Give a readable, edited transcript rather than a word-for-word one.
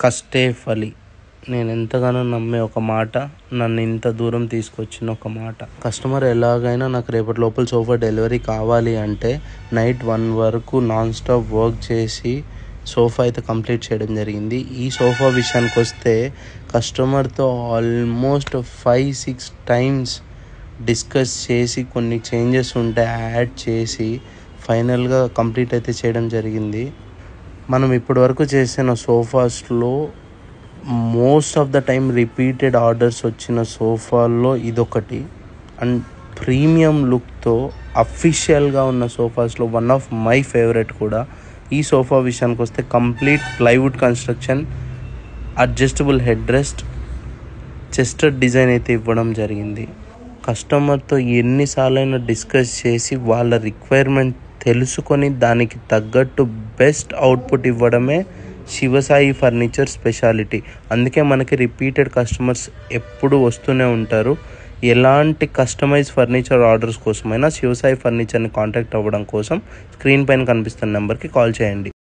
కష్టే ఫలి. నేను ఎంతగానో నమ్మే ఒక మాట, నన్ను ఇంత దూరం తీసుకొచ్చిన ఒక మాట. కస్టమర్ ఎలాగైనా నాకు రేపటి లోపల సోఫా డెలివరీ కావాలి అంటే నైట్ 1 వరకు నాన్ స్టాప్ వర్క్ చేసి సోఫా అయితే కంప్లీట్ చేయడం జరిగింది. ఈ సోఫా విషయానికి వస్తే కస్టమర్తో ఆల్మోస్ట్ 5-6 టైమ్స్ డిస్కస్ చేసి కొన్ని చేంజెస్ ఉంటే యాడ్ చేసి ఫైనల్గా కంప్లీట్ అయితే చేయడం జరిగింది. మనం ఇప్పటి వరకు చేసిన సోఫాస్లో most of the time repeated orders వచ్చిన సోఫాల్లో ఇదొకటి. అండ్ ప్రీమియం లుక్తో అఫీషియల్గా ఉన్న సోఫాస్లో వన్ ఆఫ్ మై ఫేవరెట్ కూడా. ఈ సోఫా విషయానికి వస్తే complete plywood construction, adjustable head rest, chester design అయితే ఇవ్వడం జరిగింది. కస్టమర్తో ఎన్నిసార్లైనా డిస్కస్ చేసి వాళ్ళ రిక్వైర్మెంట్ తెలుసుకొని దానికి తగ్గట్టు బెస్ట్ అవుట్పుట్ ఇవ్వడమే శివసాయి ఫర్నిచర్ స్పెషాలిటీ. అందుకే మనకి రిపీటెడ్ కస్టమర్స్ ఎప్పుడు వస్తూనే ఉంటారు. ఎలాంటి కస్టమైజ్ ఫర్నిచర్ ఆర్డర్స్ కోసమైనా శివసాయి ఫర్నిచర్ని కాంటాక్ట్ అవ్వడం కోసం స్క్రీన్ పైన కనిపిస్తున్న నెంబర్కి కాల్ చేయండి.